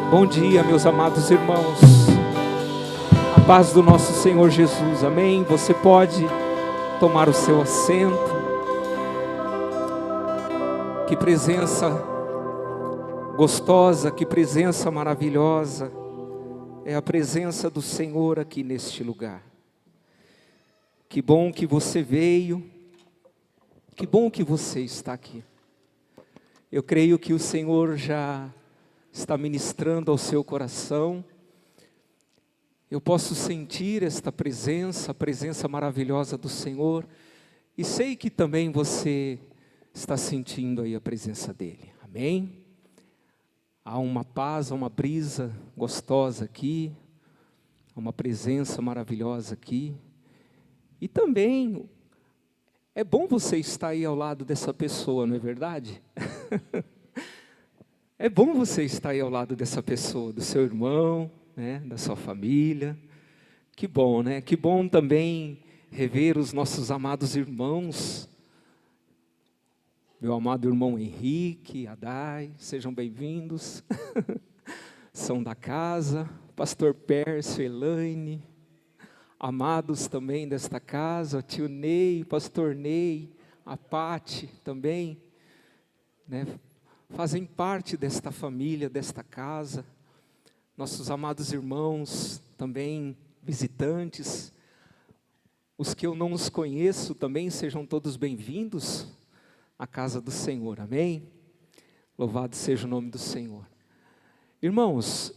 Bom dia, meus amados irmãos. A paz do nosso Senhor Jesus, amém? Você pode tomar o seu assento. Que presença gostosa, que presença maravilhosa é a presença do Senhor aqui neste lugar. Que bom que você veio, que bom que você está aqui. Eu creio que o Senhor já está ministrando ao seu coração. Eu posso sentir esta presença, a presença maravilhosa do Senhor. E sei que também você está sentindo aí a presença dEle. Amém? Há uma paz, há uma brisa gostosa aqui. Há uma presença maravilhosa aqui. E também é bom você estar aí ao lado dessa pessoa, não é verdade? É bom você estar aí ao lado dessa pessoa, do seu irmão, né, da sua família. Que bom, né? Que bom também rever os nossos amados irmãos. Meu amado irmão Henrique, Adai, sejam bem-vindos. São da casa, pastor Pércio, Elaine, amados também desta casa, tio Ney, pastor Ney, a Pati também, né? Fazem parte desta família, desta casa. Nossos amados irmãos, também visitantes. Os que eu não os conheço também, sejam todos bem-vindos à casa do Senhor, amém? Louvado seja o nome do Senhor. Irmãos,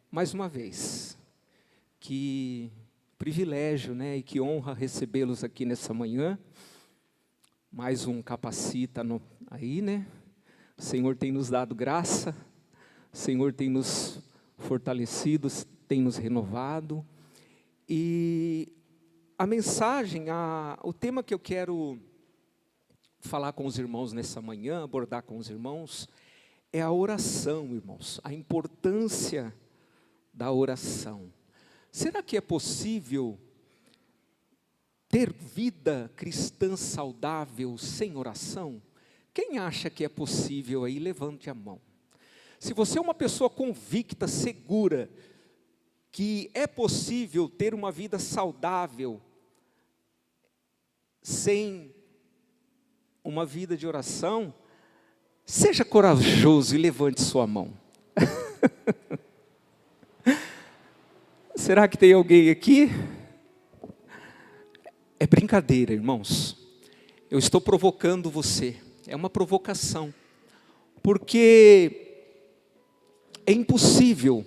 mais uma vez, que privilégio, né, e que honra recebê-los aqui nessa manhã. Mais um capacita aí, né? O Senhor tem nos dado graça, o Senhor tem nos fortalecido, tem nos renovado. E a mensagem, o tema que eu quero falar com os irmãos nessa manhã, abordar com os irmãos, é a oração, irmãos. A importância da oração. Será que é possível ter vida cristã saudável sem oração? Quem acha que é possível aí, levante a mão. Se você é uma pessoa convicta, segura, que é possível ter uma vida saudável sem uma vida de oração, seja corajoso e levante sua mão. Será que tem alguém aqui? É brincadeira, irmãos. Eu estou provocando você. É uma provocação. Porque é impossível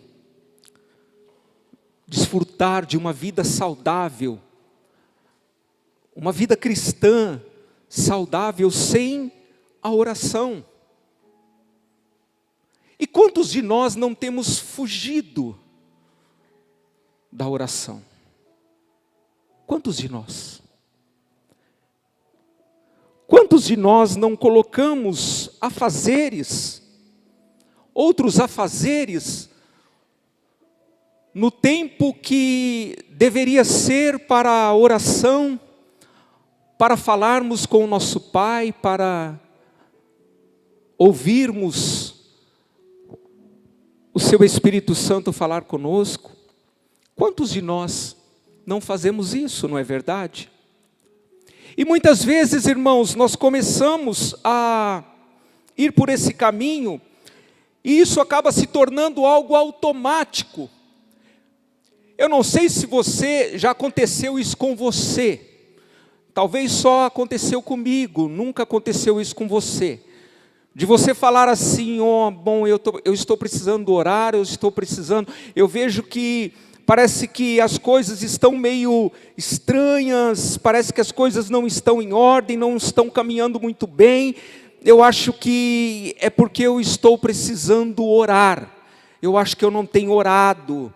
desfrutar de uma vida saudável, uma vida cristã saudável sem a oração. E quantos de nós não temos fugido da oração? Quantos de nós? Quantos de nós não colocamos afazeres, outros afazeres, no tempo que deveria ser para a oração, para falarmos com o nosso Pai, para ouvirmos o Seu Espírito Santo falar conosco? Quantos de nós não fazemos isso, não é verdade? E muitas vezes, irmãos, nós começamos a ir por esse caminho, e isso acaba se tornando algo automático. Eu não sei se já aconteceu isso com você, talvez só aconteceu comigo, nunca aconteceu isso com você. De você falar assim, bom, eu estou precisando orar, eu vejo que parece que as coisas estão meio estranhas, parece que as coisas não estão em ordem, não estão caminhando muito bem. Eu acho que é porque eu estou precisando orar. Eu acho que eu não tenho orado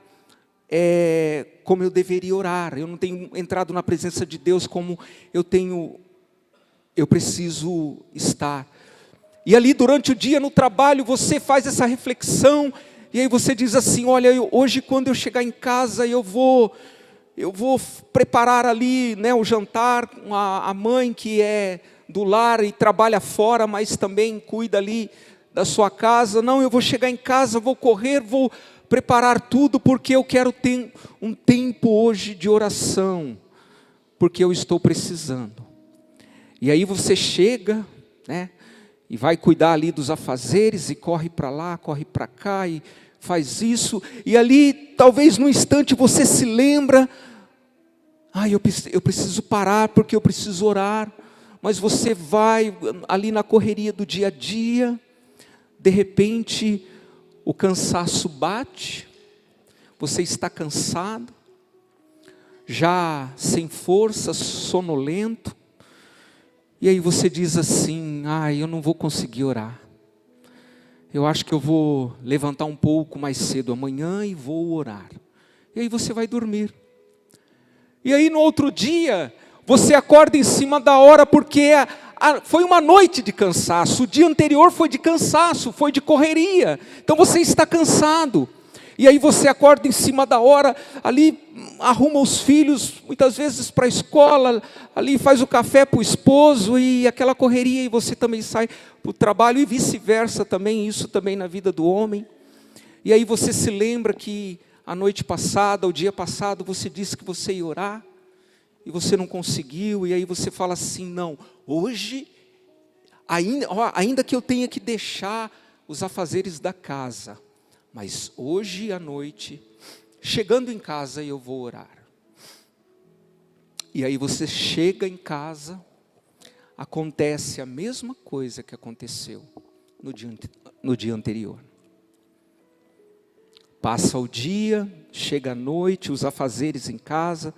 como eu deveria orar. Eu não tenho entrado na presença de Deus como eu preciso estar. E ali durante o dia no trabalho você faz essa reflexão. E aí você diz assim, olha, hoje quando eu chegar em casa eu vou preparar ali, né, o jantar. A mãe que é do lar e trabalha fora, mas também cuida ali da sua casa. Não, eu vou chegar em casa, vou correr, vou preparar tudo, porque eu quero ter um tempo hoje de oração, porque eu estou precisando. E aí você chega, né, e vai cuidar ali dos afazeres, e corre para lá, corre para cá, e faz isso, e ali, talvez no instante você se lembra, eu preciso parar, porque eu preciso orar. Mas você vai ali na correria do dia a dia, de repente o cansaço bate, você está cansado, já sem força, sonolento, e aí você diz assim: eu não vou conseguir orar, eu acho que eu vou levantar um pouco mais cedo amanhã e vou orar. E aí você vai dormir. E aí no outro dia, você acorda em cima da hora, porque foi uma noite de cansaço, o dia anterior foi de cansaço, foi de correria, então você está cansado. E aí você acorda em cima da hora, ali arruma os filhos, muitas vezes para a escola, ali faz o café para o esposo, e aquela correria, e você também sai para o trabalho, e vice-versa também, isso também na vida do homem. E aí você se lembra que a noite passada, o dia passado, você disse que você ia orar, e você não conseguiu, e aí você fala assim: não, hoje, ainda que eu tenha que deixar os afazeres da casa, mas hoje à noite, chegando em casa, eu vou orar. E aí você chega em casa, acontece a mesma coisa que aconteceu no dia anterior. Passa o dia, chega a noite, os afazeres em casa,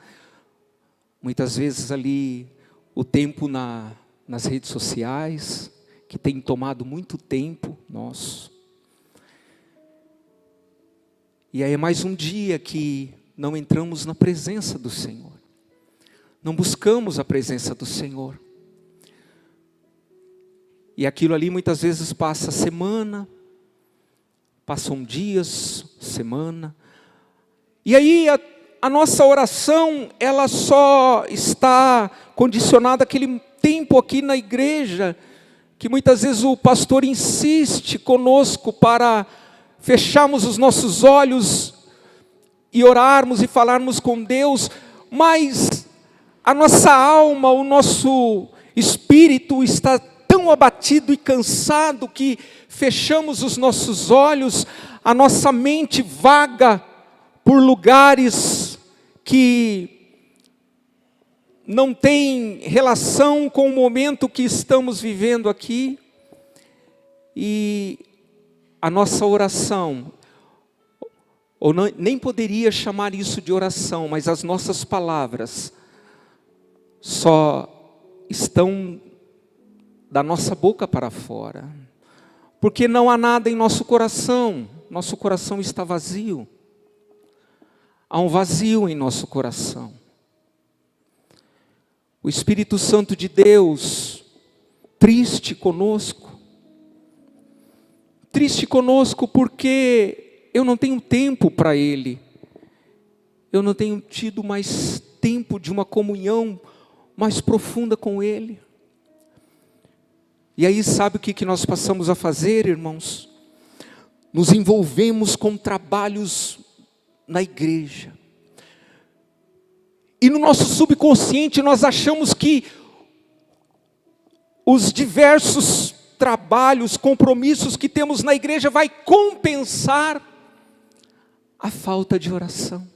muitas vezes ali o tempo nas redes sociais, que tem tomado muito tempo nosso. E aí é mais um dia que não entramos na presença do Senhor, não buscamos a presença do Senhor. E aquilo ali muitas vezes passa semana, passam dias, semana, e aí a nossa oração, ela só está condicionada àquele tempo aqui na igreja, que muitas vezes o pastor insiste conosco para fecharmos os nossos olhos e orarmos e falarmos com Deus, mas a nossa alma, o nosso espírito está tão abatido e cansado que fechamos os nossos olhos, a nossa mente vaga por lugares que não tem relação com o momento que estamos vivendo aqui, e a nossa oração, ou não, nem poderia chamar isso de oração, mas as nossas palavras só estão da nossa boca para fora, porque não há nada em nosso coração está vazio, há um vazio em nosso coração. O Espírito Santo de Deus, triste conosco porque eu não tenho tempo para Ele, eu não tenho tido mais tempo de uma comunhão mais profunda com Ele. E aí sabe o que nós passamos a fazer, irmãos? Nos envolvemos com trabalhos na igreja, e no nosso subconsciente nós achamos que os diversos trabalhos, compromissos que temos na igreja vai compensar a falta de oração.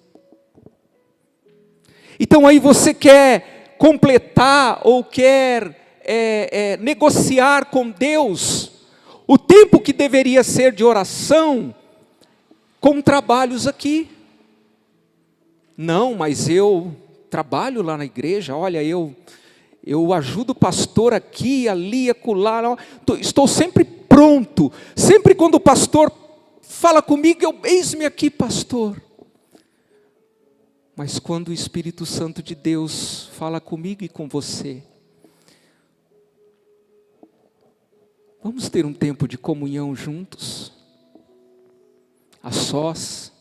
Então aí você quer completar ou quer negociar com Deus o tempo que deveria ser de oração com trabalhos aqui. Não, mas eu trabalho lá na igreja, olha, eu ajudo o pastor aqui, ali, acolá, estou sempre pronto, sempre quando o pastor fala comigo, eis-me aqui, pastor. Mas quando o Espírito Santo de Deus fala comigo e com você, vamos ter um tempo de comunhão juntos, a sós.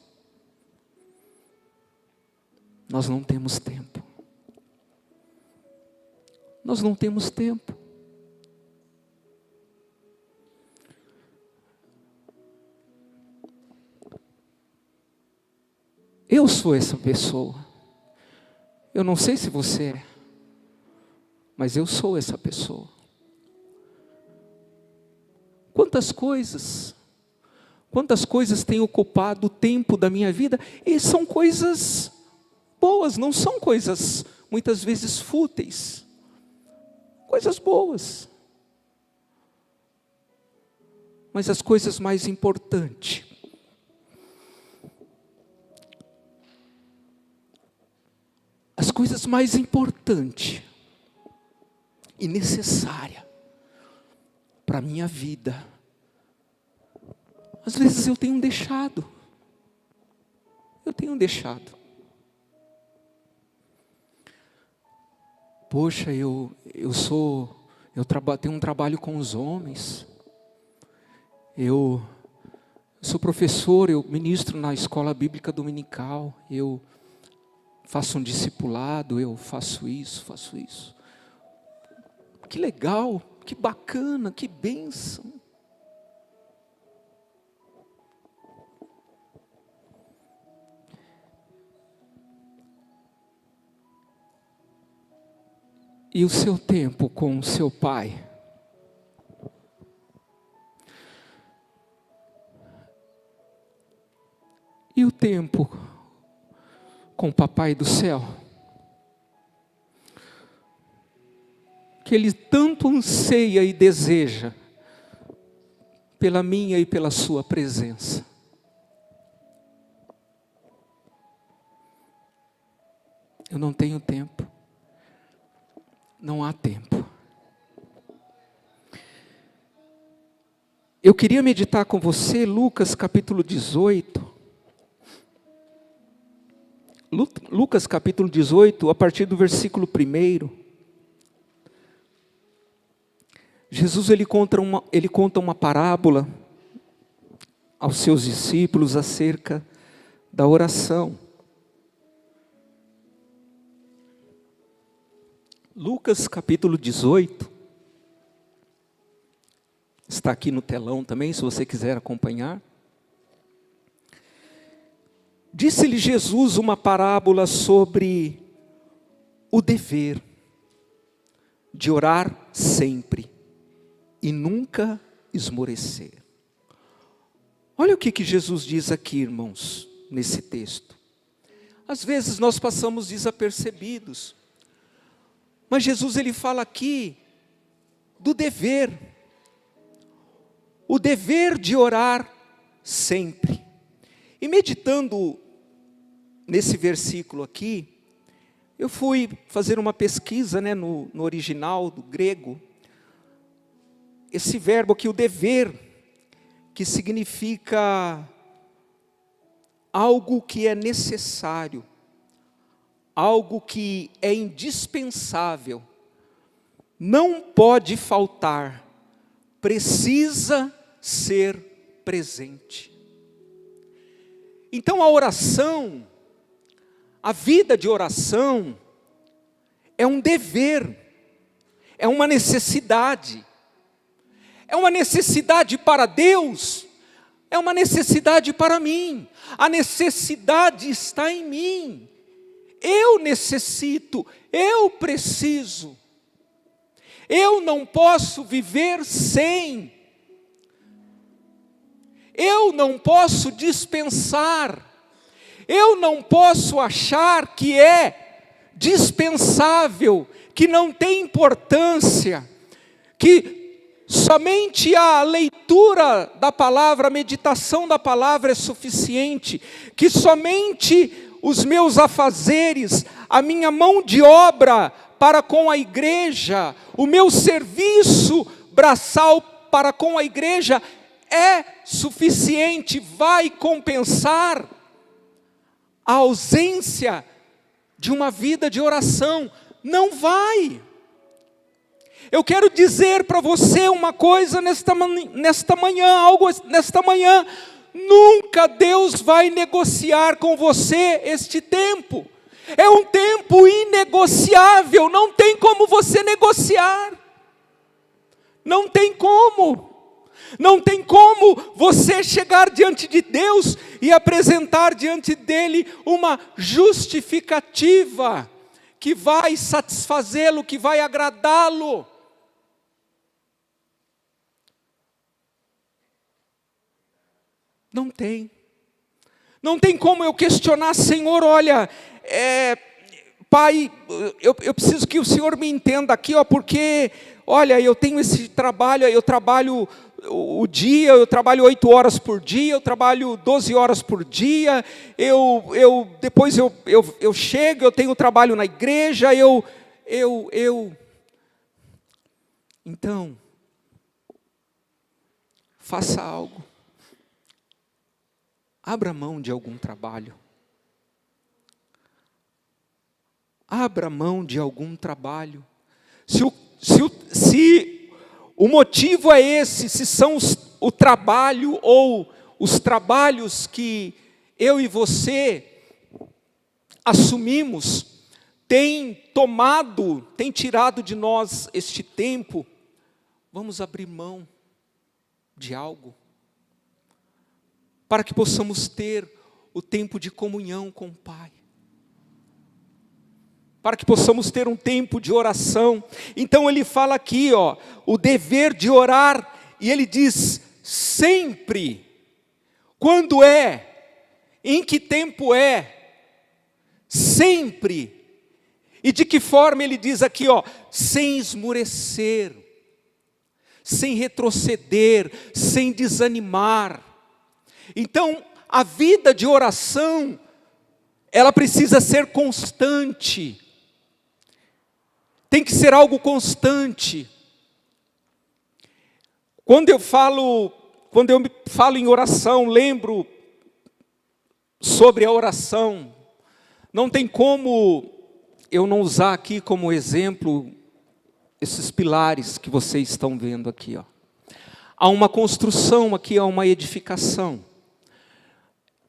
Nós não temos tempo. Nós não temos tempo. Eu sou essa pessoa. Eu não sei se você é, mas eu sou essa pessoa. Quantas coisas têm ocupado o tempo da minha vida, e são coisas boas, não são coisas muitas vezes fúteis, coisas boas. Mas as coisas mais importantes, e necessárias para a minha vida, às vezes eu tenho deixado. Poxa, eu tenho um trabalho com os homens. Eu sou professor, eu ministro na escola bíblica dominical, eu faço um discipulado, eu faço isso. Que legal, que bacana, que bênção. E o seu tempo com o seu pai? E o tempo com o papai do céu? Que ele tanto anseia e deseja pela minha e pela sua presença. Eu não tenho tempo. Não há tempo. Eu queria meditar com você Lucas capítulo 18. Lucas capítulo 18, a partir do versículo 1. Jesus ele conta uma parábola aos seus discípulos acerca da oração. Lucas capítulo 18, está aqui no telão também, se você quiser acompanhar. Disse-lhe Jesus uma parábola sobre o dever de orar sempre e nunca esmorecer. Olha o que Jesus diz aqui, irmãos, nesse texto. Às vezes nós passamos desapercebidos, mas Jesus ele fala aqui do dever, o dever de orar sempre. E meditando nesse versículo aqui, eu fui fazer uma pesquisa, no original do grego. Esse verbo aqui, o dever, que significa algo que é necessário, algo que é indispensável, não pode faltar, precisa ser presente. Então a oração, a vida de oração, é um dever, é uma necessidade. É uma necessidade para Deus, é uma necessidade para mim. A necessidade está em mim. Eu necessito, eu preciso. Eu não posso viver sem. Eu não posso dispensar. Eu não posso achar que é dispensável, que não tem importância, que somente a leitura da palavra, a meditação da palavra é suficiente, que somente os meus afazeres, a minha mão de obra para com a igreja, o meu serviço braçal para com a igreja é suficiente, vai compensar a ausência de uma vida de oração. Não vai. Eu quero dizer para você uma coisa nesta manhã, nunca Deus vai negociar com você este tempo. É um tempo inegociável, não tem como você negociar. Não tem como você chegar diante de Deus e apresentar diante dele uma justificativa que vai satisfazê-lo, que vai agradá-lo. Não tem. Não tem como eu questionar, Senhor, olha, Pai, eu preciso que o Senhor me entenda aqui, porque, olha, eu tenho esse trabalho, eu trabalho o dia, eu trabalho 8 horas por dia, eu trabalho 12 horas por dia, depois eu chego, eu tenho trabalho na igreja, Então, faça algo. Abra mão de algum trabalho. Abra mão de algum trabalho. Se o motivo é esse, se são o trabalho ou os trabalhos que eu e você assumimos, tem tirado de nós este tempo, vamos abrir mão de algo, para que possamos ter o tempo de comunhão com o Pai, para que possamos ter um tempo de oração. Então ele fala aqui, o dever de orar, e ele diz, sempre. Quando é? Em que tempo é? Sempre. E de que forma ele diz aqui, sem esmurecer, sem retroceder, sem desanimar. Então, a vida de oração, ela precisa ser constante. Tem que ser algo constante. Quando eu falo em oração, lembro sobre a oração. Não tem como eu não usar aqui como exemplo esses pilares que vocês estão vendo aqui. Há uma construção aqui, há uma edificação.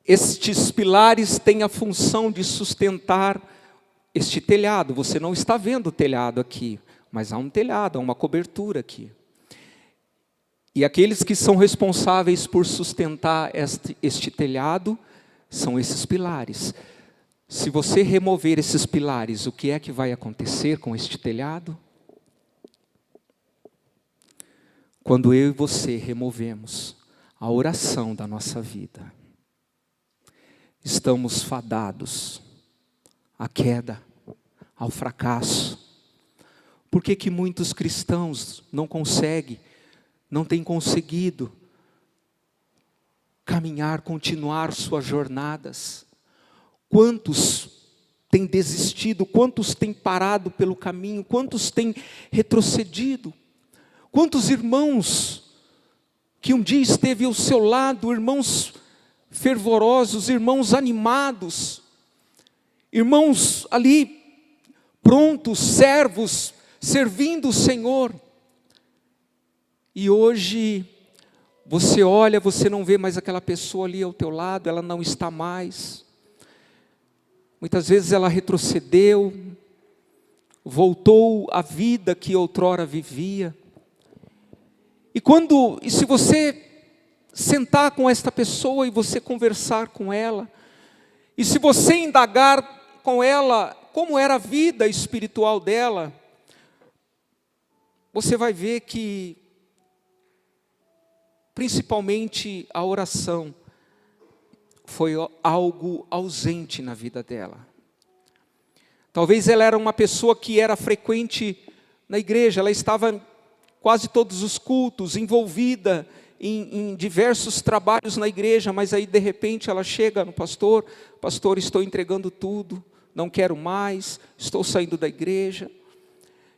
Estes pilares têm a função de sustentar este telhado. Você não está vendo o telhado aqui, mas há um telhado, há uma cobertura aqui. E aqueles que são responsáveis por sustentar este telhado são esses pilares. Se você remover esses pilares, o que é que vai acontecer com este telhado? Quando eu e você removemos a oração da nossa vida, estamos fadados à queda, ao fracasso. Por que muitos cristãos não têm conseguido caminhar, continuar suas jornadas? Quantos têm desistido? Quantos têm parado pelo caminho? Quantos têm retrocedido? Quantos irmãos que um dia esteve ao seu lado, irmãos fervorosos, irmãos animados, irmãos ali prontos, servos, servindo o Senhor. E hoje você olha, você não vê mais aquela pessoa ali ao teu lado, ela não está mais. Muitas vezes ela retrocedeu, voltou à vida que outrora vivia. E se você sentar com esta pessoa e você conversar com ela, e se você indagar com ela como era a vida espiritual dela, você vai ver que, principalmente a oração, foi algo ausente na vida dela. Talvez ela era uma pessoa que era frequente na igreja, ela estava quase todos os cultos, envolvida em diversos trabalhos na igreja, mas aí de repente ela chega no pastor, estou entregando tudo, não quero mais, estou saindo da igreja.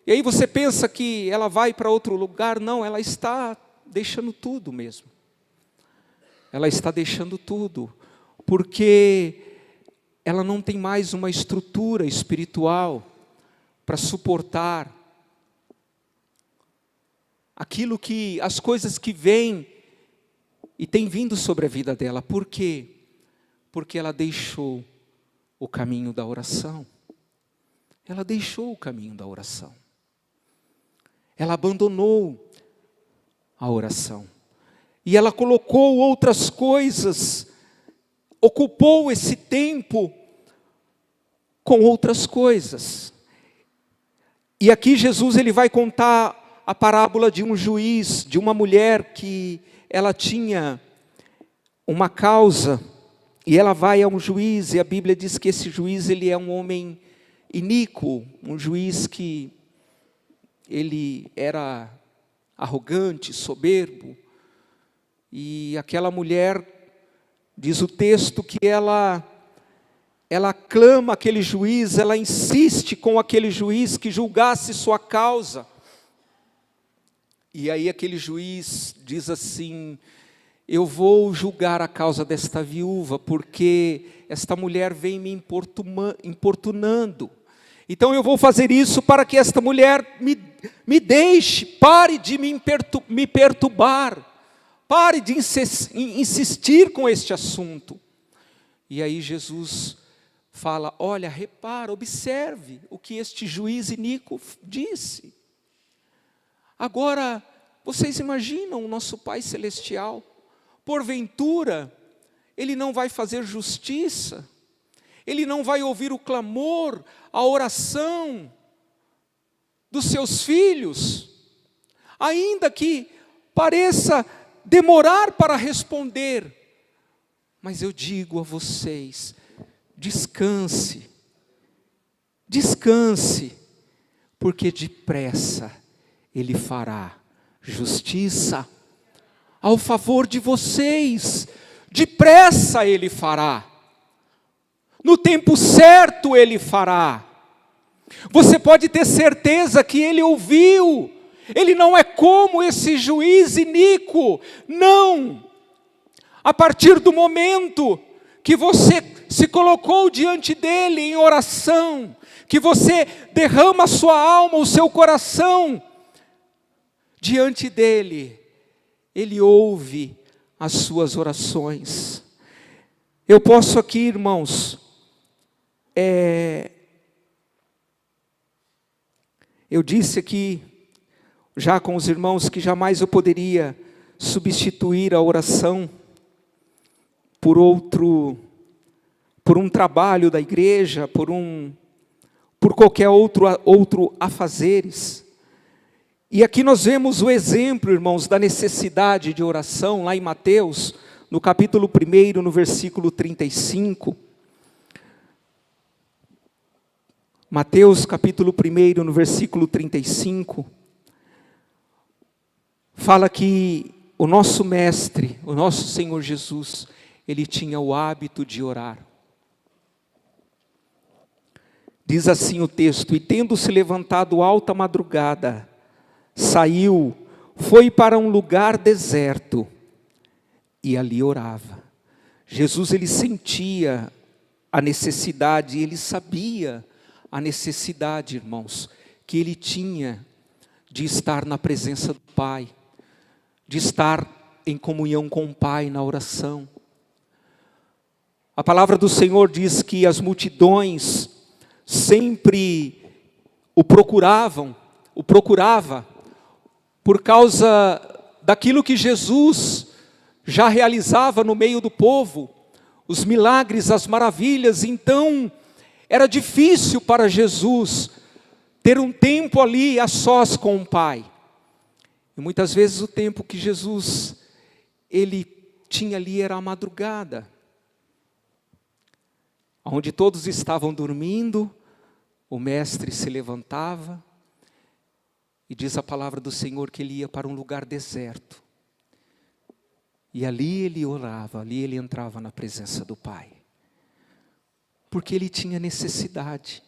E aí você pensa que ela vai para outro lugar? Não, ela está deixando tudo mesmo. Ela está deixando tudo, porque ela não tem mais uma estrutura espiritual para suportar as coisas que vêm e têm vindo sobre a vida dela. Por quê? Porque ela deixou o caminho da oração. Ela deixou o caminho da oração. Ela abandonou a oração. E ela colocou outras coisas ocupou esse tempo com outras coisas. E aqui Jesus ele vai contar a parábola de um juiz, de uma mulher que ela tinha uma causa, e ela vai a um juiz, e a Bíblia diz que esse juiz ele é um homem iníquo, um juiz que ele era arrogante, soberbo, e aquela mulher, diz o texto que ela clama aquele juiz, ela insiste com aquele juiz que julgasse sua causa. E aí aquele juiz diz assim: eu vou julgar a causa desta viúva, porque esta mulher vem me importunando. Então eu vou fazer isso para que esta mulher me deixe, pare de me perturbar, pare de insistir com este assunto. E aí Jesus fala: olha, repara, observe o que este juiz iníquo disse. Agora, vocês imaginam o nosso Pai Celestial, porventura, Ele não vai fazer justiça, Ele não vai ouvir o clamor, a oração dos seus filhos, ainda que pareça demorar para responder, mas eu digo a vocês, descanse, porque depressa Ele fará justiça ao favor de vocês, depressa Ele fará, no tempo certo Ele fará. Você pode ter certeza que Ele ouviu, Ele não é como esse juiz iníquo, não. A partir do momento que você se colocou diante dEle em oração, que você derrama a sua alma, o seu coração, diante dEle, Ele ouve as suas orações. Eu posso aqui, irmãos, eu disse aqui, já com os irmãos, que jamais eu poderia substituir a oração por um trabalho da igreja, por qualquer outro afazeres. E aqui nós vemos o exemplo, irmãos, da necessidade de oração, lá em Mateus, no capítulo 1, no versículo 35. Mateus, capítulo 1, no versículo 35, fala que o nosso mestre, o nosso Senhor Jesus, Ele tinha o hábito de orar. Diz assim o texto: e tendo-se levantado alta madrugada, saiu, foi para um lugar deserto, e ali orava. Jesus, Ele sentia a necessidade, Ele sabia a necessidade, irmãos, que Ele tinha de estar na presença do Pai, de estar em comunhão com o Pai na oração. A palavra do Senhor diz que as multidões sempre o procurava, por causa daquilo que Jesus já realizava no meio do povo, os milagres, as maravilhas. Então, era difícil para Jesus ter um tempo ali a sós com o Pai. E muitas vezes o tempo que Jesus, Ele tinha ali era a madrugada, onde todos estavam dormindo, o mestre se levantava, e diz a palavra do Senhor que Ele ia para um lugar deserto. E ali Ele orava, ali Ele entrava na presença do Pai. Porque Ele tinha necessidade.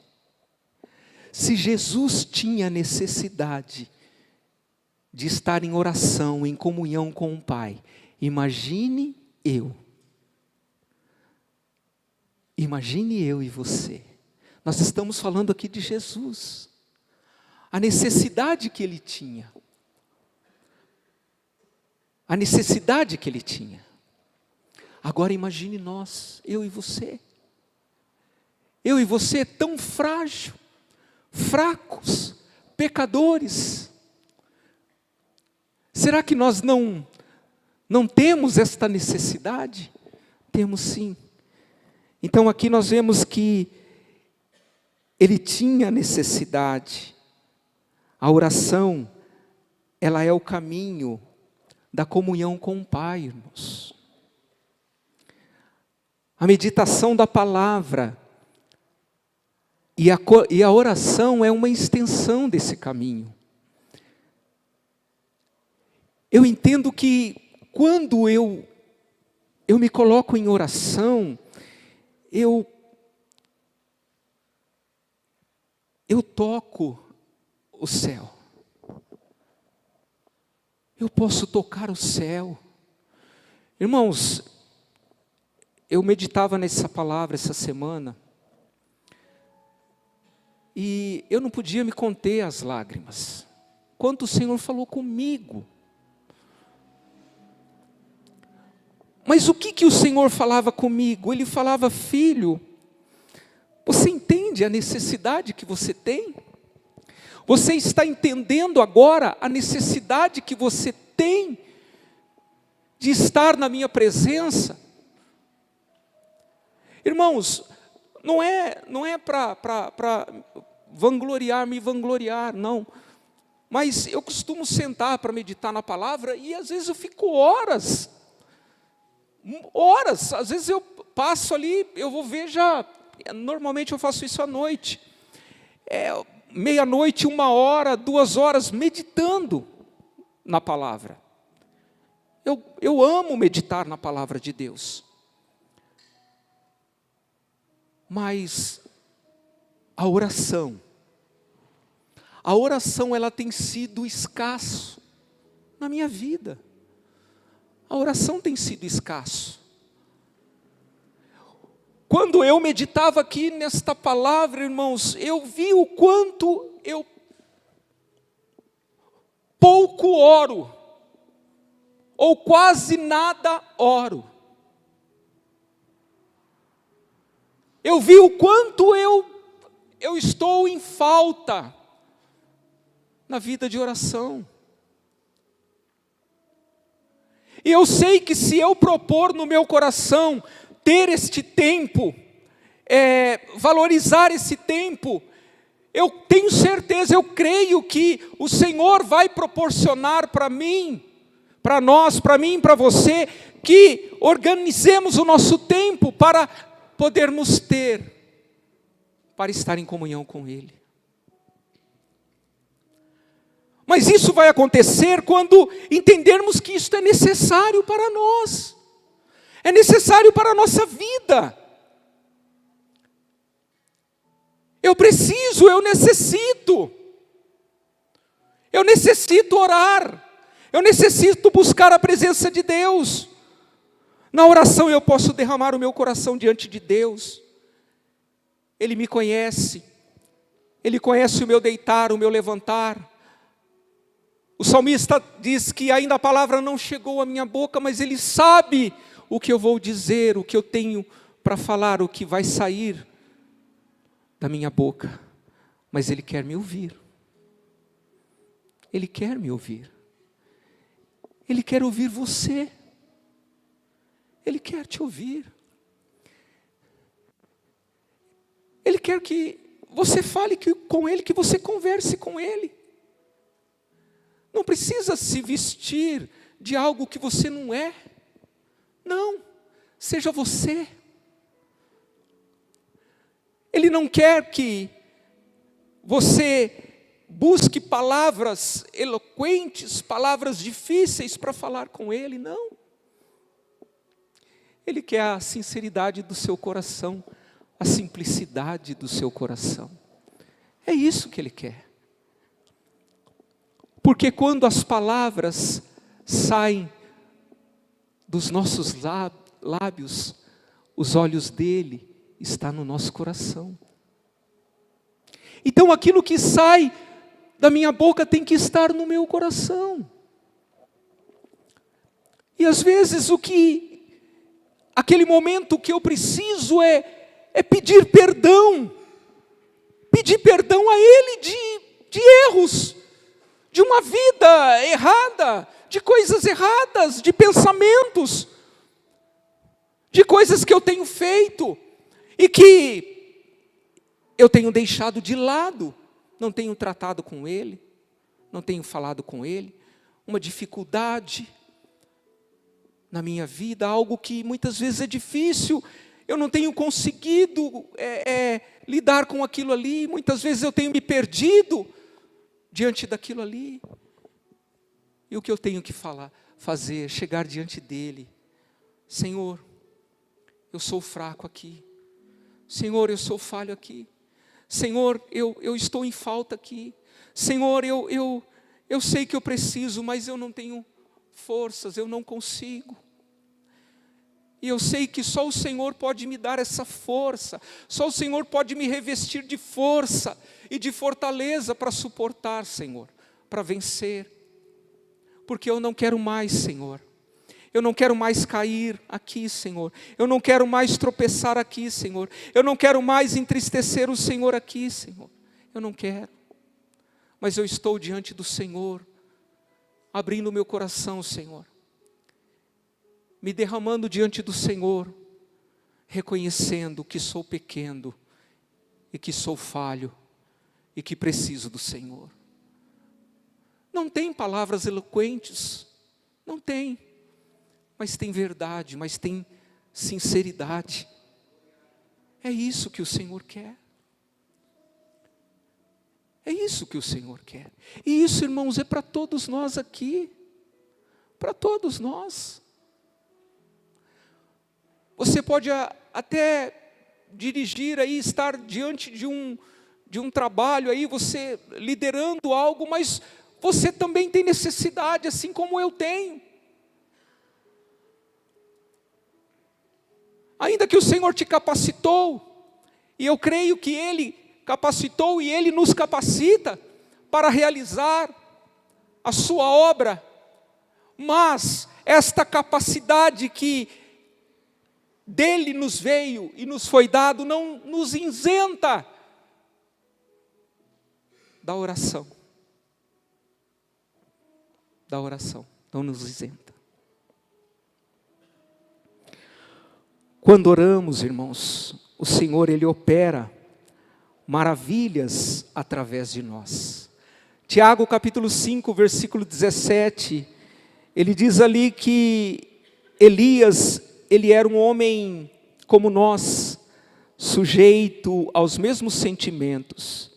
Se Jesus tinha necessidade de estar em oração, em comunhão com o Pai, imagine eu e você. Nós estamos falando aqui de Jesus, a necessidade que Ele tinha. A necessidade que Ele tinha. Agora imagine nós, eu e você. Eu e você tão frágil, fracos, pecadores. Será que nós não temos esta necessidade? Temos sim. Então aqui nós vemos que ele tinha necessidade. A oração, ela é o caminho da comunhão com o Pai, irmãos. A meditação da palavra e a oração é uma extensão desse caminho. Eu entendo que quando eu me coloco em oração, eu toco o céu. Eu posso tocar o céu. Irmãos, eu meditava nessa palavra essa semana, e eu não podia me conter as lágrimas. Quanto o Senhor falou comigo. Mas o que o Senhor falava comigo? Ele falava: filho, você entende a necessidade que você tem? Você está entendendo agora a necessidade que você tem de estar na minha presença? Irmãos, não é para me vangloriar, não. Mas eu costumo sentar para meditar na palavra e às vezes eu fico horas, às vezes eu passo ali, eu vou ver já, normalmente eu faço isso à noite, meia-noite, 1 hora, 2 horas, meditando na palavra. Eu amo meditar na palavra de Deus. Mas a oração ela tem sido escasso na minha vida. A oração tem sido escasso. Quando eu meditava aqui nesta palavra, irmãos, eu vi o quanto eu pouco oro, ou quase nada oro. Eu vi o quanto eu estou em falta na vida de oração. E eu sei que se eu propor no meu coração ter este tempo, valorizar esse tempo, eu tenho certeza, eu creio que o Senhor vai proporcionar para mim, para nós, para mim, para você, que organizemos o nosso tempo para podermos para estar em comunhão com Ele. Mas isso vai acontecer quando entendermos que isso é necessário para nós. É necessário para a nossa vida. Eu necessito orar. Eu necessito buscar a presença de Deus. Na oração eu posso derramar o meu coração diante de Deus. Ele me conhece. Ele conhece o meu deitar, o meu levantar. O salmista diz que ainda a palavra não chegou à minha boca, mas Ele sabe o que eu vou dizer, o que eu tenho para falar, o que vai sair da minha boca. Mas Ele quer me ouvir. Ele quer me ouvir. Ele quer ouvir você. Ele quer te ouvir. Ele quer que você fale com Ele, que você converse com Ele. Não precisa se vestir de algo que você não é. Não, seja você. Ele não quer que você busque palavras eloquentes, palavras difíceis para falar com Ele, não. Ele quer a sinceridade do seu coração, a simplicidade do seu coração. É isso que Ele quer. Porque quando as palavras saem dos nossos lábios, os olhos dele estão no nosso coração. Então aquilo que sai da minha boca tem que estar no meu coração. E às vezes aquele momento que eu preciso é pedir perdão a Ele de erros, de uma vida errada, de coisas erradas, de pensamentos, de coisas que eu tenho feito. e que eu tenho deixado de lado, não tenho tratado com ele, não tenho falado com ele, uma dificuldade na minha vida, algo que muitas vezes é difícil, eu não tenho conseguido lidar com aquilo ali, muitas vezes eu tenho me perdido diante daquilo ali. E o que eu tenho que fazer, chegar diante dele: Senhor, eu sou fraco aqui, Senhor, eu sou falho aqui, Senhor, eu estou em falta aqui, Senhor, eu sei que eu preciso, mas eu não tenho forças, eu não consigo. E eu sei que só o Senhor pode me dar essa força, só o Senhor pode me revestir de força e de fortaleza para suportar, Senhor, para vencer. Porque eu não quero mais, Senhor, eu não quero mais cair aqui, Senhor, eu não quero mais tropeçar aqui, Senhor, eu não quero mais entristecer o Senhor aqui, Senhor, eu não quero. Mas eu estou diante do Senhor, abrindo o meu coração, Senhor, me derramando diante do Senhor, reconhecendo que sou pequeno, e que sou falho, e que preciso do Senhor. Não tem palavras eloquentes, não tem, mas tem verdade, mas tem sinceridade. É isso que o Senhor quer. É isso que o Senhor quer. E isso, irmãos, é para todos nós aqui. Para todos nós. Você pode até dirigir aí, estar diante de um trabalho aí, você liderando algo, mas você também tem necessidade, assim como eu tenho. Ainda que o Senhor te capacitou, e eu creio que Ele capacitou e Ele nos capacita para realizar a sua obra, mas esta capacidade que dele nos veio e nos foi dado não nos isenta da oração. Da oração, não nos isenta. Quando oramos, irmãos, o Senhor, Ele opera maravilhas através de nós. Tiago capítulo 5, versículo 17, ele diz ali que Elias, ele era um homem como nós, sujeito aos mesmos sentimentos.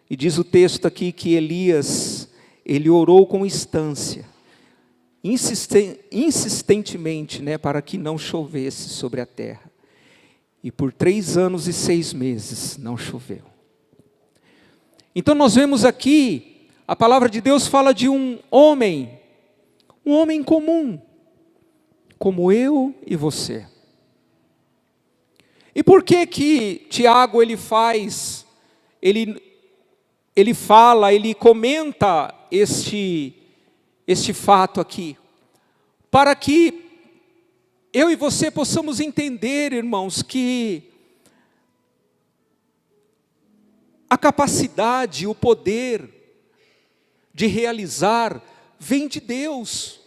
E diz o texto aqui que Elias, ele orou com instância, insistentemente, para que não chovesse sobre a terra. E por 3 anos e 6 meses não choveu. Então nós vemos aqui, a palavra de Deus fala de um homem comum, como eu e você. E por que Tiago ele fala, ele comenta este fato aqui? Para que eu e você possamos entender, irmãos, que a capacidade, o poder de realizar vem de Deus,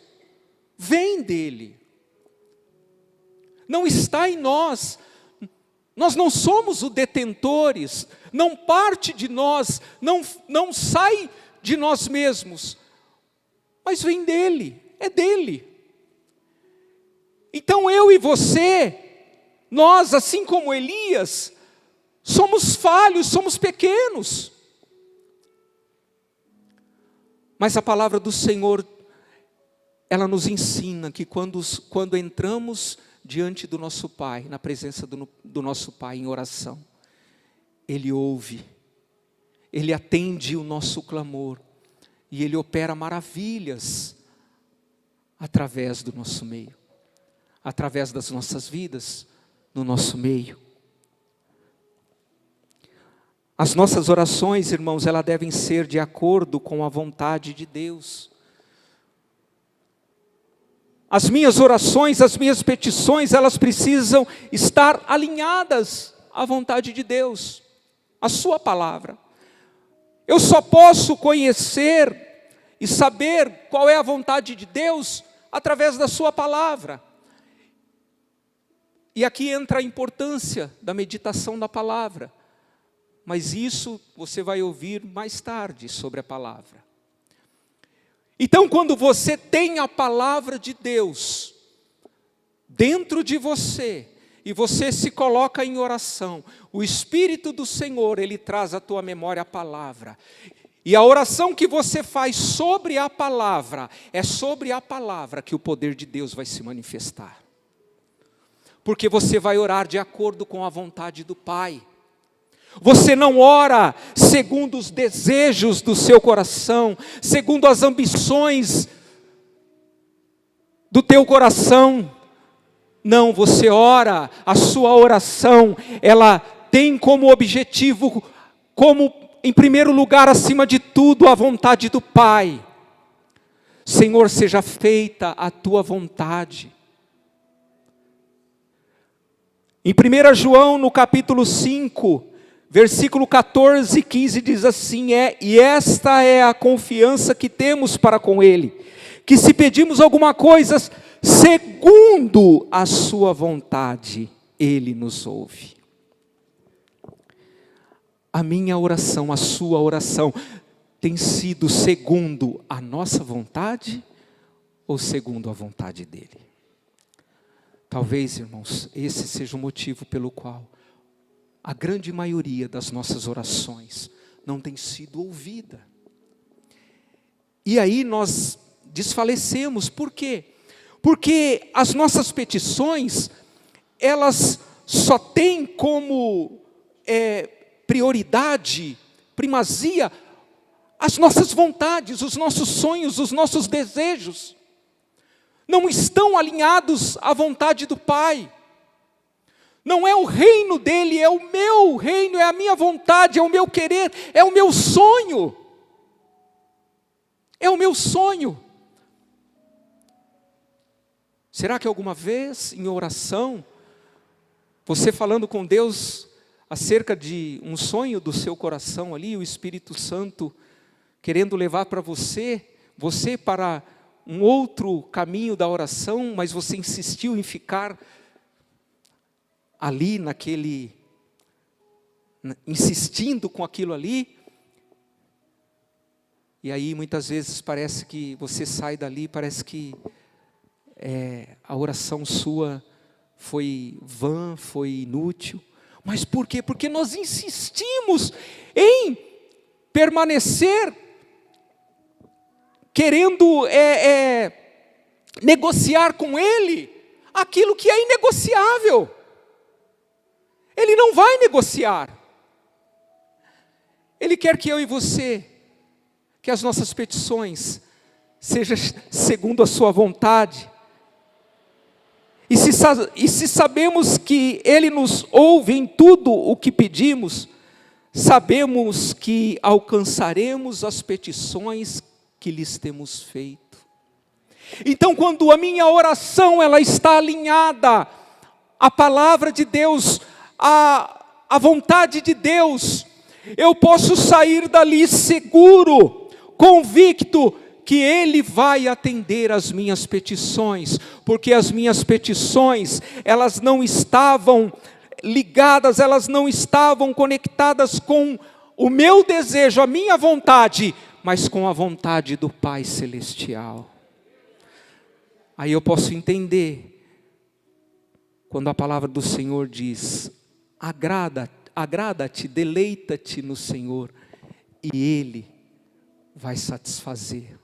vem dele. Não está em nós. Nós não somos os detentores, não parte de nós, não sai de nós mesmos, mas vem dele, é dele. Então eu e você, nós, assim como Elias, somos falhos, somos pequenos. Mas a palavra do Senhor, ela nos ensina que quando entramos diante do nosso Pai, na presença do nosso Pai em oração, Ele ouve, Ele atende o nosso clamor, e Ele opera maravilhas através do nosso meio, através das nossas vidas, no nosso meio. As nossas orações, irmãos, elas devem ser de acordo com a vontade de Deus. As minhas orações, as minhas petições, elas precisam estar alinhadas à vontade de Deus, à sua palavra. Eu só posso conhecer e saber qual é a vontade de Deus através da sua palavra. E aqui entra a importância da meditação da palavra. Mas isso você vai ouvir mais tarde sobre a palavra. Então, quando você tem a palavra de Deus dentro de você, e você se coloca em oração, o Espírito do Senhor, Ele traz à tua memória a palavra. E a oração que você faz sobre a palavra, é sobre a palavra que o poder de Deus vai se manifestar. Porque você vai orar de acordo com a vontade do Pai. Você não ora segundo os desejos do seu coração, segundo as ambições do teu coração. Não, você ora, a sua oração, ela tem como objetivo, como em primeiro lugar, acima de tudo, a vontade do Pai. Senhor, seja feita a tua vontade. Em 1 João, no capítulo 5, versículo 14 e 15, diz assim, e esta é a confiança que temos para com Ele, que se pedimos alguma coisa segundo a sua vontade, Ele nos ouve. A minha oração, a sua oração, tem sido segundo a nossa vontade ou segundo a vontade dEle? Talvez, irmãos, esse seja o motivo pelo qual a grande maioria das nossas orações não tem sido ouvida. E aí nós desfalecemos. Por quê? Porque as nossas petições, elas só têm como prioridade, primazia, as nossas vontades, os nossos sonhos, os nossos desejos. Não estão alinhados à vontade do Pai. Não é o reino dele, é o meu reino, é a minha vontade, é o meu querer, é o meu sonho. É o meu sonho. Será que alguma vez, em oração, você falando com Deus acerca de um sonho do seu coração ali, o Espírito Santo querendo levar para você para um outro caminho da oração, mas você insistiu em ficar ali insistindo com aquilo ali, e aí muitas vezes parece que você sai dali, parece que a oração sua foi vã, foi inútil. Mas por quê? Porque nós insistimos em permanecer querendo negociar com Ele aquilo que é inegociável. Ele não vai negociar. Ele quer que eu e você, que as nossas petições sejam segundo a sua vontade. E se sabemos que Ele nos ouve em tudo o que pedimos, sabemos que alcançaremos as petições que lhes temos feito. Então, quando a minha oração ela está alinhada à palavra de Deus, à vontade de Deus, eu posso sair dali seguro, convicto, que Ele vai atender as minhas petições, porque as minhas petições, elas não estavam ligadas, elas não estavam conectadas com o meu desejo, a minha vontade, mas com a vontade do Pai Celestial. Aí eu posso entender, quando a palavra do Senhor diz, agrada-te, deleita-te no Senhor, e Ele vai satisfazer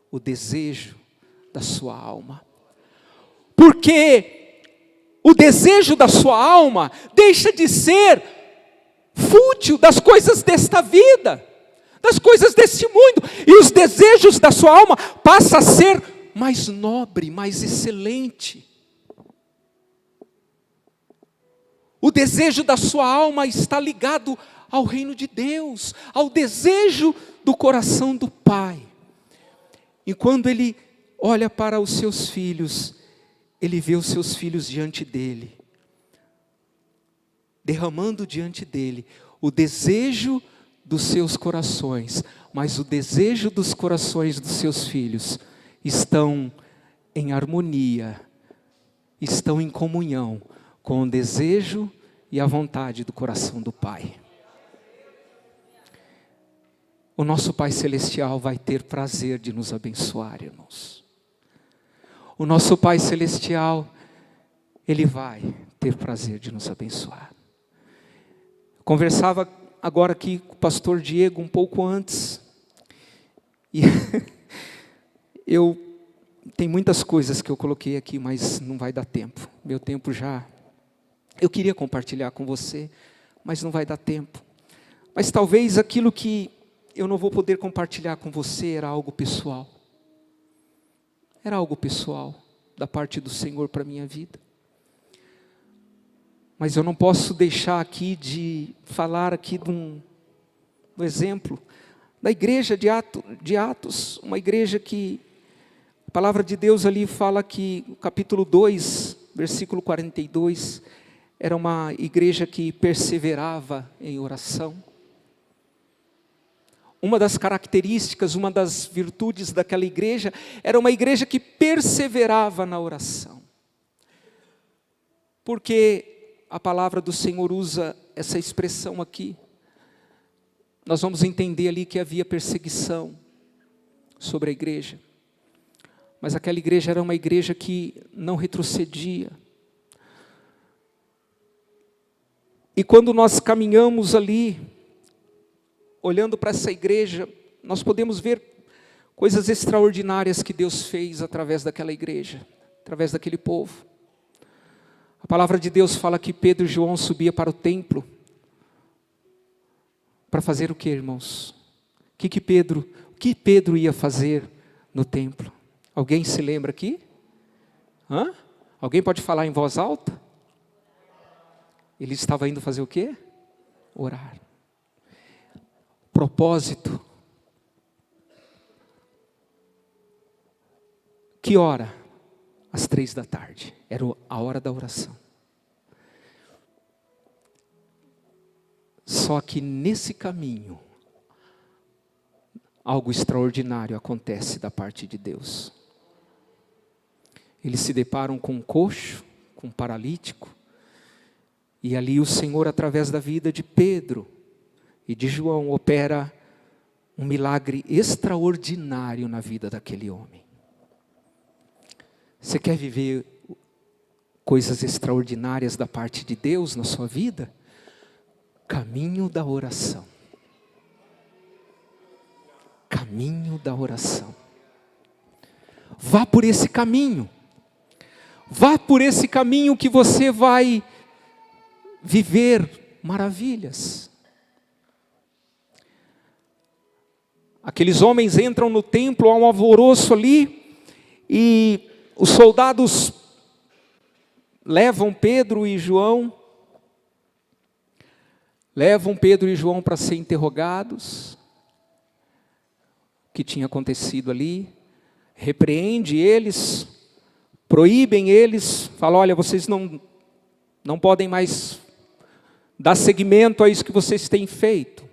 o desejo da sua alma. Porque o desejo da sua alma deixa de ser fútil das coisas desta vida, das coisas deste mundo, e os desejos da sua alma passam a ser mais nobre, mais excelente. O desejo da sua alma está ligado ao reino de Deus, ao desejo do coração do Pai. E quando Ele olha para os seus filhos, Ele vê os seus filhos diante dEle, derramando diante dEle o desejo dos seus corações, mas o desejo dos corações dos seus filhos estão em harmonia, estão em comunhão com o desejo e a vontade do coração do Pai. O nosso Pai Celestial vai ter prazer de nos abençoar, irmãos. O nosso Pai Celestial, Ele vai ter prazer de nos abençoar. Conversava agora aqui com o pastor Diego um pouco antes. E tem muitas coisas que eu coloquei aqui, mas não vai dar tempo. Meu tempo já... Eu queria compartilhar com você, mas não vai dar tempo. Mas talvez aquilo que eu não vou poder compartilhar com você era algo pessoal. Era algo pessoal da parte do Senhor para a minha vida. Mas eu não posso deixar aqui de falar aqui de um exemplo da igreja de Atos, uma igreja que a palavra de Deus ali fala que no capítulo 2, versículo 42, era uma igreja que perseverava em oração. Uma das características, uma das virtudes daquela igreja, era uma igreja que perseverava na oração. Porque a palavra do Senhor usa essa expressão aqui. Nós vamos entender ali que havia perseguição sobre a igreja. Mas aquela igreja era uma igreja que não retrocedia. E quando nós caminhamos ali, olhando para essa igreja, nós podemos ver coisas extraordinárias que Deus fez através daquela igreja, através daquele povo. A palavra de Deus fala que Pedro e João subiam para o templo, para fazer o que, irmãos? O que Pedro ia fazer no templo? Alguém se lembra aqui? Alguém pode falar em voz alta? Ele estava indo fazer o quê? Orar. Propósito. Que hora? Às 3:00. Era a hora da oração. Só que nesse caminho, algo extraordinário acontece da parte de Deus. Eles se deparam com um coxo, com um paralítico, e ali o Senhor, através da vida de Pedro e de João, opera um milagre extraordinário na vida daquele homem. Você quer viver coisas extraordinárias da parte de Deus na sua vida? Caminho da oração. Caminho da oração. Vá por esse caminho. Vá por esse caminho que você vai viver maravilhas. Aqueles homens entram no templo, há um alvoroço ali, e os soldados levam Pedro e João para ser interrogados. O que tinha acontecido ali? Repreende eles, proíbem eles, fala: olha, vocês não podem mais dar seguimento a isso que vocês têm feito.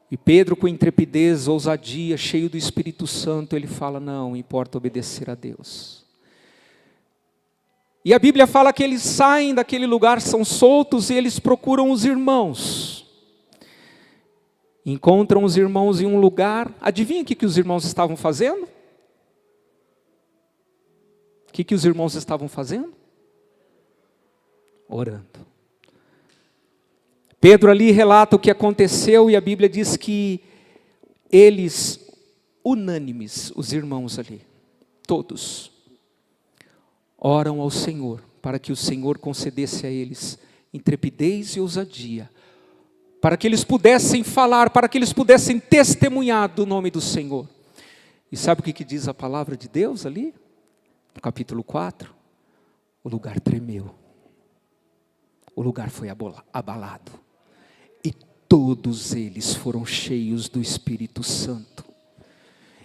E Pedro, com intrepidez, ousadia, cheio do Espírito Santo, ele fala: não, importa obedecer a Deus. E a Bíblia fala que eles saem daquele lugar, são soltos, e eles procuram os irmãos. Encontram os irmãos em um lugar. Adivinha o que os irmãos estavam fazendo? O que os irmãos estavam fazendo? Orando. Pedro ali relata o que aconteceu, e a Bíblia diz que eles, unânimes, os irmãos ali, todos, oram ao Senhor, para que o Senhor concedesse a eles intrepidez e ousadia, para que eles pudessem falar, para que eles pudessem testemunhar do nome do Senhor. E sabe o que diz a palavra de Deus ali? No capítulo 4, o lugar tremeu, o lugar foi abalado, e todos eles foram cheios do Espírito Santo,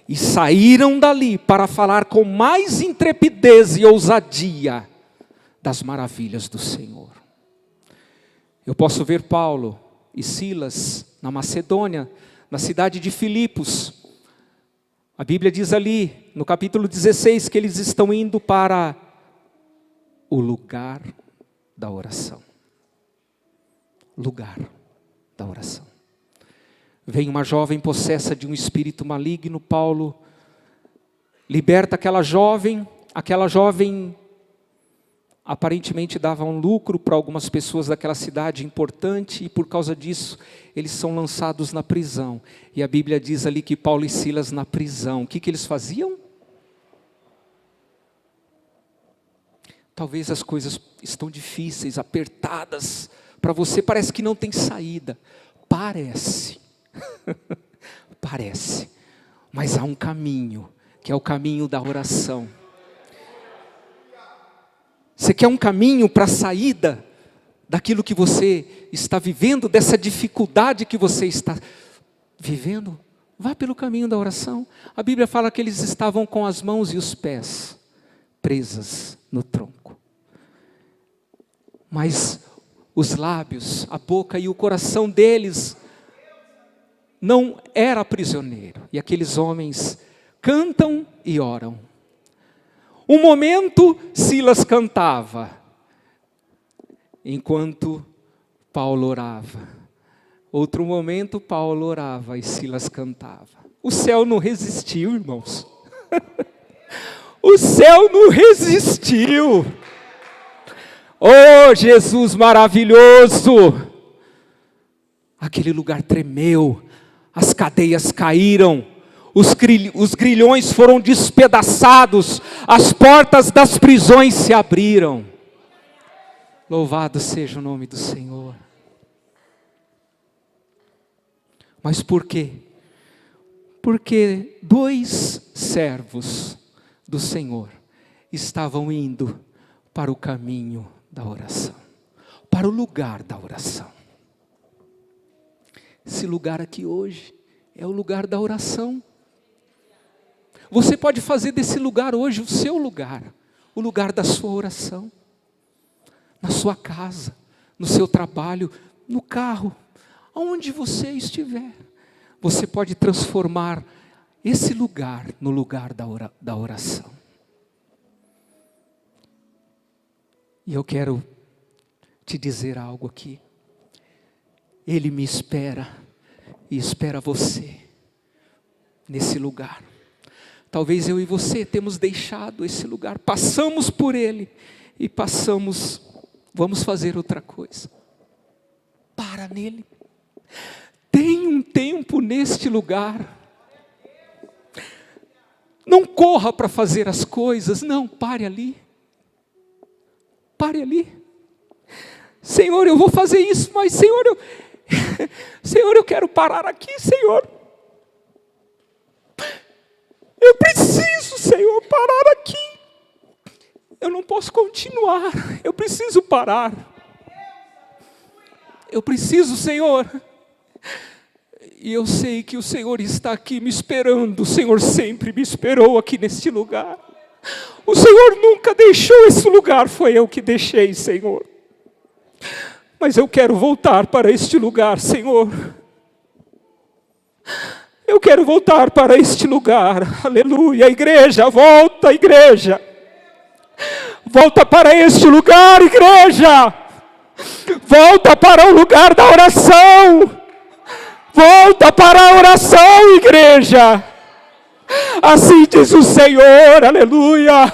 e saíram dali para falar com mais intrepidez e ousadia das maravilhas do Senhor. Eu posso ver Paulo e Silas na Macedônia, na cidade de Filipos. A Bíblia diz ali, no capítulo 16, que eles estão indo para o lugar da oração. Lugar da oração. Vem uma jovem possessa de um espírito maligno, Paulo liberta aquela jovem aparentemente dava um lucro para algumas pessoas daquela cidade importante, e por causa disso eles são lançados na prisão. E a Bíblia diz ali que Paulo e Silas na prisão, o que eles faziam? Talvez as coisas estão difíceis, apertadas, para você parece que não tem saída. Parece, parece, mas há um caminho, que é o caminho da oração. Você quer um caminho para a saída daquilo que você está vivendo, dessa dificuldade que você está vivendo? Vá pelo caminho da oração. A Bíblia fala que eles estavam com as mãos e os pés presas no tronco. Mas os lábios, a boca e o coração deles não era prisioneiro. E aqueles homens cantam e oram. Um momento Silas cantava, enquanto Paulo orava. Outro momento Paulo orava e Silas cantava. O céu não resistiu, irmãos. O céu não resistiu. Oh, Jesus maravilhoso! Aquele lugar tremeu, as cadeias caíram, os grilhões foram despedaçados, as portas das prisões se abriram. Louvado seja o nome do Senhor. Mas por quê? Porque 2 servos do Senhor estavam indo para o caminho da oração, para o lugar da oração. Esse lugar aqui hoje é o lugar da oração. Você pode fazer desse lugar hoje o seu lugar, o lugar da sua oração. Na sua casa, no seu trabalho, no carro, aonde você estiver. Você pode transformar esse lugar no lugar da oração. E eu quero te dizer algo aqui. Ele me espera e espera você nesse lugar. Talvez eu e você temos deixado esse lugar, passamos por ele e vamos fazer outra coisa. Para nele. Tem um tempo neste lugar. Não corra para fazer as coisas, não, pare ali. Pare ali. Senhor, eu vou fazer isso, mas Senhor, Senhor, eu quero parar aqui, Senhor. Eu preciso, Senhor, parar aqui. Eu não posso continuar. Eu preciso parar. Eu preciso, Senhor. E eu sei que o Senhor está aqui me esperando. O Senhor sempre me esperou aqui neste lugar. O Senhor nunca deixou esse lugar, foi eu que deixei, Senhor. Mas eu quero voltar para este lugar, Senhor. Eu quero voltar para este lugar, aleluia. Igreja, volta, igreja. Volta para este lugar, igreja. Volta para o lugar da oração. Volta para a oração, igreja. Assim diz o Senhor, aleluia.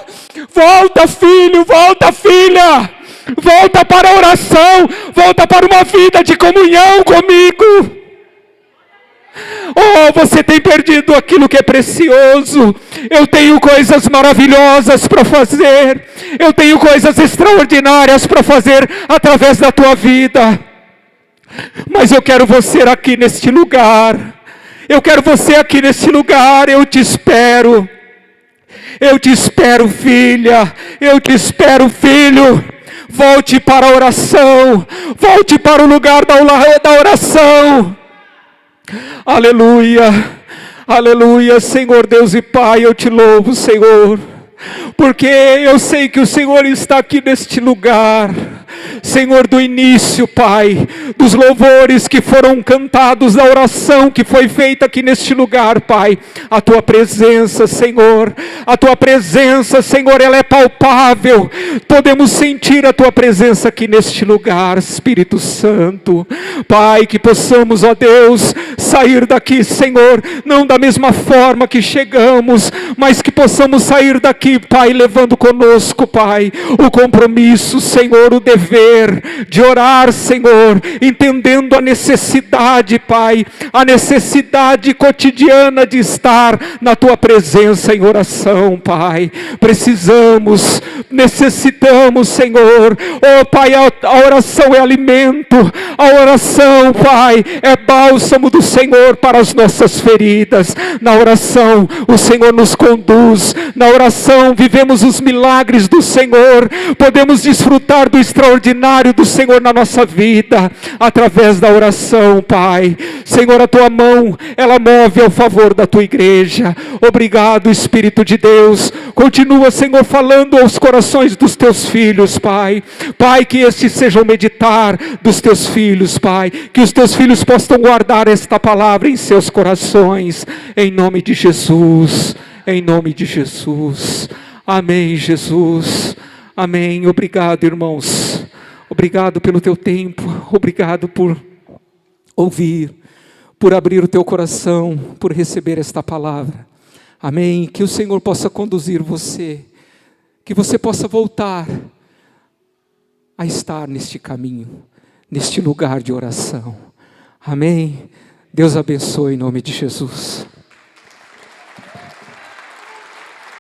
Volta, filho, volta, filha. Volta para a oração. Volta para uma vida de comunhão comigo. Oh, você tem perdido aquilo que é precioso. Eu tenho coisas maravilhosas para fazer. Eu tenho coisas extraordinárias para fazer através da tua vida. Mas eu quero você aqui neste lugar. Eu quero você aqui nesse lugar, eu te espero. Eu te espero, filha. Eu te espero, filho. Volte para a oração. Volte para o lugar da oração. Aleluia. Aleluia, Senhor Deus e Pai, eu te louvo, Senhor. Porque eu sei que o Senhor está aqui neste lugar. Senhor, do início, Pai, dos louvores que foram cantados, da oração que foi feita aqui neste lugar, Pai. A Tua presença, Senhor, a Tua presença, Senhor, ela é palpável. Podemos sentir a Tua presença aqui neste lugar, Espírito Santo. Pai, que possamos, ó Deus, sair daqui, Senhor, não da mesma forma que chegamos, mas que possamos sair daqui, Pai, levando conosco, Pai, o compromisso, Senhor, o dever de orar, Senhor, entendendo a necessidade, Pai, a necessidade cotidiana de estar na Tua presença em oração, Pai. Precisamos, necessitamos, Senhor. Oh, Pai, a oração é alimento, a oração, Pai, é bálsamo do Senhor para as nossas feridas. Na oração o Senhor nos conduz, na oração vivemos os milagres do Senhor, podemos desfrutar do extraordinário do Senhor na nossa vida, através da oração, Pai. Senhor, a Tua mão, ela move ao favor da Tua igreja. Obrigado, Espírito de Deus. Continua, Senhor, falando aos corações dos Teus filhos, Pai. Pai, que estes sejam meditar dos Teus filhos, Pai. Que os Teus filhos possam guardar esta palavra em seus corações. Em nome de Jesus. Em nome de Jesus. Amém, Jesus. Amém. Obrigado, irmãos. Obrigado pelo teu tempo. Obrigado por ouvir, por abrir o teu coração, por receber esta palavra. Amém. Que o Senhor possa conduzir você, que você possa voltar a estar neste caminho, neste lugar de oração. Amém. Deus abençoe em nome de Jesus.